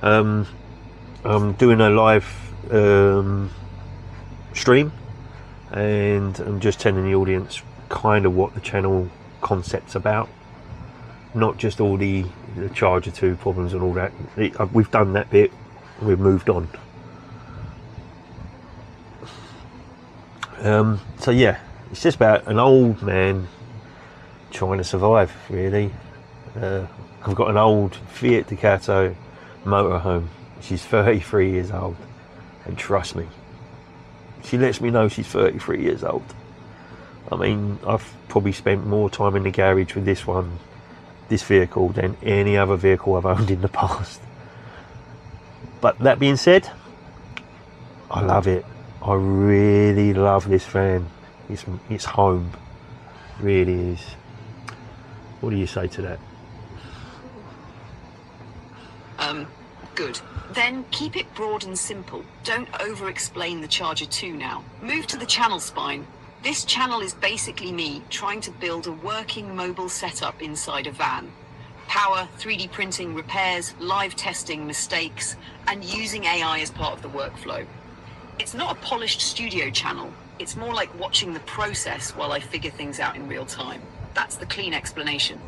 I'm doing a live stream, and I'm just telling the audience kind of what the channel concept's about, not just all the Charger 2 problems and all that. We've done that bit, we've moved on. So yeah, it's just about an old man trying to survive, really. I've got an old Fiat Ducato motorhome. She's 33 years old, and trust me, she lets me know she's 33 years old. I mean, I've probably spent more time in the garage with this vehicle, than any other vehicle I've owned in the past. But that being said, I love it. I really love this van. It's home, really is. What do you say to that? Good. Then keep it broad and simple. Don't over-explain the Charger 2 now. Move to the channel spine. This channel is basically me trying to build a working mobile setup inside a van. Power, 3D printing, repairs, live testing, mistakes, and using AI as part of the workflow. It's not a polished studio channel. It's more like watching the process while I figure things out in real time. That's the clean explanation.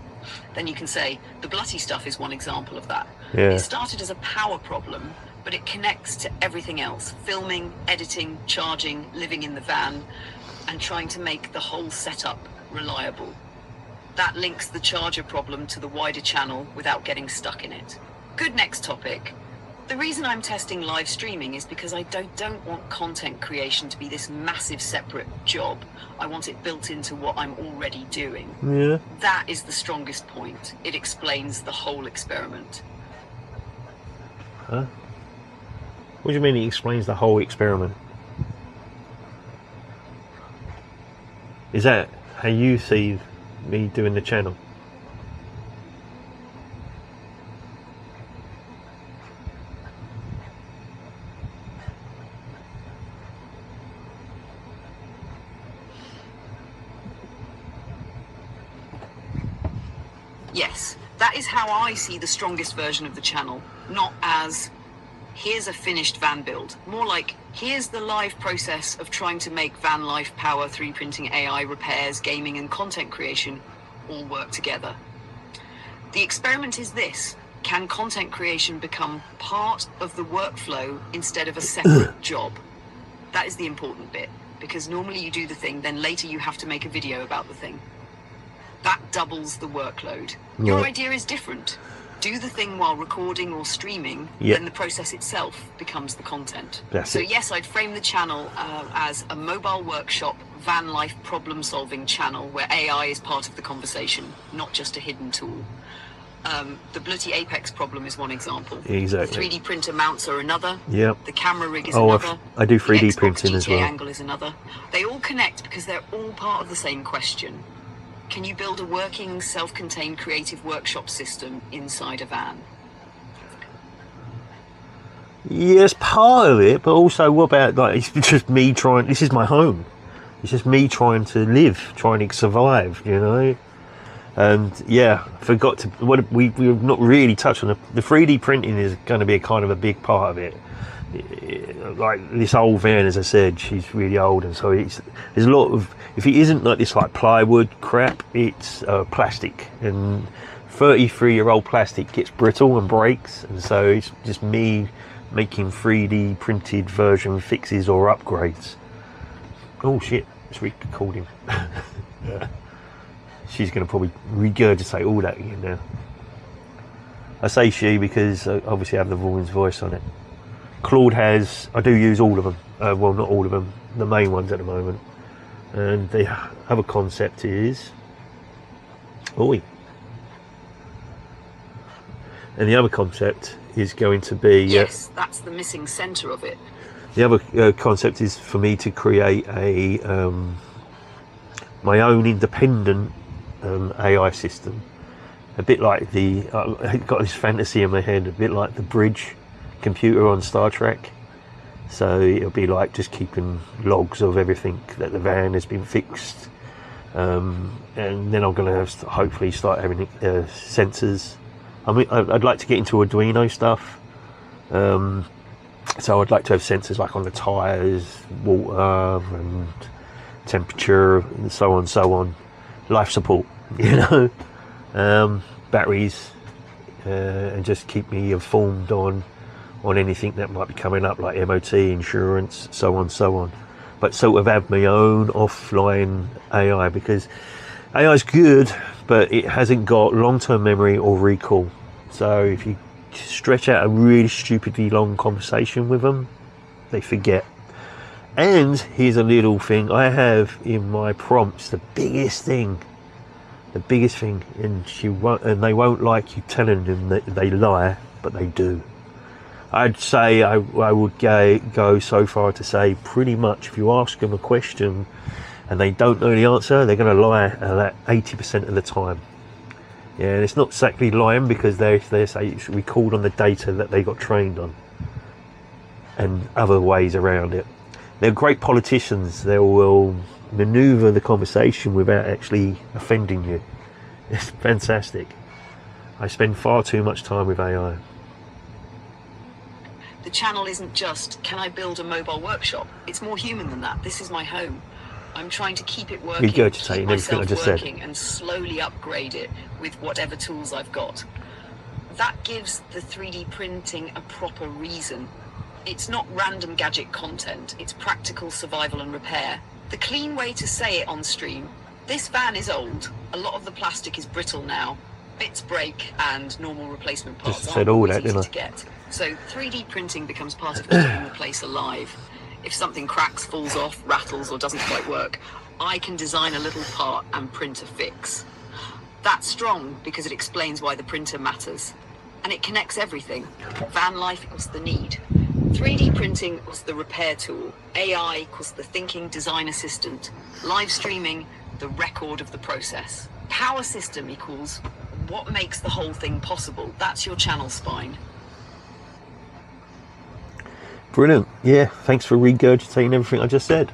Then you can say, the glutty stuff is one example of that. Yeah. It started as a power problem, but it connects to everything else. Filming, editing, charging, living in the van, and trying to make the whole setup reliable. That links the Charger problem to the wider channel without getting stuck in it. Good next topic. The reason I'm testing live streaming is because I don't want content creation to be this massive separate job. I want it built into what I'm already doing. Yeah. That is the strongest point. It explains the whole experiment. Huh? What do you mean it explains the whole experiment? Is that how you see me doing the channel? Yes, that is how I see the strongest version of the channel. Not as, here's a finished van build. More like, here's the live process of trying to make van life, power, 3D printing, AI, repairs, gaming, and content creation all work together. The experiment is this. Can content creation become part of the workflow instead of a separate job? That is the important bit, because normally you do the thing, then later you have to make a video about the thing. That doubles the workload. Your idea is different. Do the thing while recording or streaming, then the process itself becomes the content. So yes, I'd frame the channel as a mobile workshop, van life problem-solving channel where AI is part of the conversation, not just a hidden tool. The bloody Apex problem is one example. Exactly. The 3D printer mounts are another. Yep. The camera rig is another. I do 3D the Xbox printing GTA as well. angle is another. They all connect because they're all part of the same question. Can you build a working, self-contained creative workshop system inside a van? Yes, part of it, but also what about, like, it's just me trying, this is my home. It's just me trying to live, trying to survive, you know? And yeah, forgot to, what we've not really touched on, the 3D printing is going to be a kind of a big part of it. Like this old van, as I said, she's really old, and so there's a lot of, if it isn't like this like plywood crap, it's plastic, and 33-year-old plastic gets brittle and breaks, and so it's just me making 3D printed version fixes or upgrades. Oh shit, it's recording. Yeah. She's going to probably regurgitate all that again now. I say she because obviously I have the woman's voice on it. Claude has, I do use all of them, well not all of them, the main ones at the moment. And the other concept is, and the other concept is going to be, yes, that's the missing center of it. The other concept is for me to create a my own independent AI system, a bit like the I've got this fantasy in my head, a bit like the bridge computer on Star Trek. So it'll be like just keeping logs of everything that the van has been fixed, and then I'm going to have to hopefully start having sensors. I mean, I'd like to get into Arduino stuff, So I'd like to have sensors like on the tyres, water and temperature and so on, life support, batteries, and just keep me informed on anything that might be coming up, like MOT, insurance, so on. But sort of have my own offline AI, because AI is good, but it hasn't got long-term memory or recall. So if you stretch out a really stupidly long conversation with them, they forget. And here's a little thing I have in my prompts, the biggest thing, and they won't like you telling them that they lie, but they do. I'd say I would go so far to say, pretty much, if you ask them a question and they don't know the answer, they're going to lie 80% of the time. Yeah, and it's not exactly lying, because they say it's recalled on the data that they got trained on, and other ways around it. They're great politicians. They will maneuver the conversation without actually offending you. It's fantastic. I spend far too much time with AI. The channel isn't just, can I build a mobile workshop? It's more human than that. This is my home. I'm trying to keep it working, keep myself working, and slowly upgrade it with whatever tools I've got. That gives the 3D printing a proper reason. It's not random gadget content, it's practical survival and repair. The clean way to say it on stream: this van is old, a lot of the plastic is brittle now, bits break, and normal replacement parts aren't always easy to get. So 3D printing becomes part of keeping the place alive. If something cracks, falls off, rattles, or doesn't quite work, I can design a little part and print a fix. That's strong because it explains why the printer matters. And it connects everything. Van life equals the need. 3D printing equals the repair tool. AI equals the thinking design assistant. Live streaming, the record of the process. Power system equals what makes the whole thing possible. That's your channel spine. Brilliant. Yeah, thanks for regurgitating everything I just said.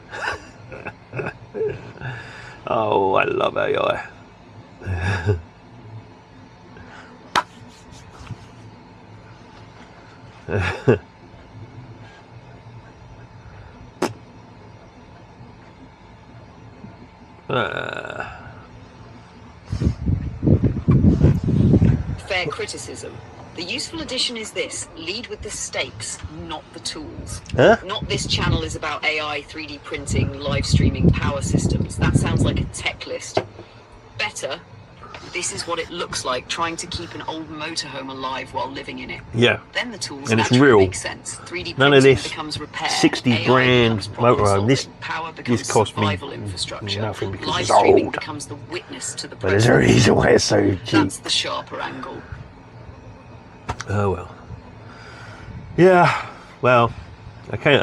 Oh, I love AI. Fair criticism. The useful addition is this: lead with the stakes, not the tools. Not this channel is about AI, 3D printing, live streaming, power systems. That sounds like a tech list. Better, this is what it looks like trying to keep an old motorhome alive while living in it. Yeah. Then the tools and it's real. Make sense. 3D None of this becomes repair. 60 AI grand motorhome. This cost me infrastructure. nothing because Live it's streaming old. becomes the witness to the But there's a reason why it's so cheap. That's the sharper angle. Oh well. Yeah. Well, I can't.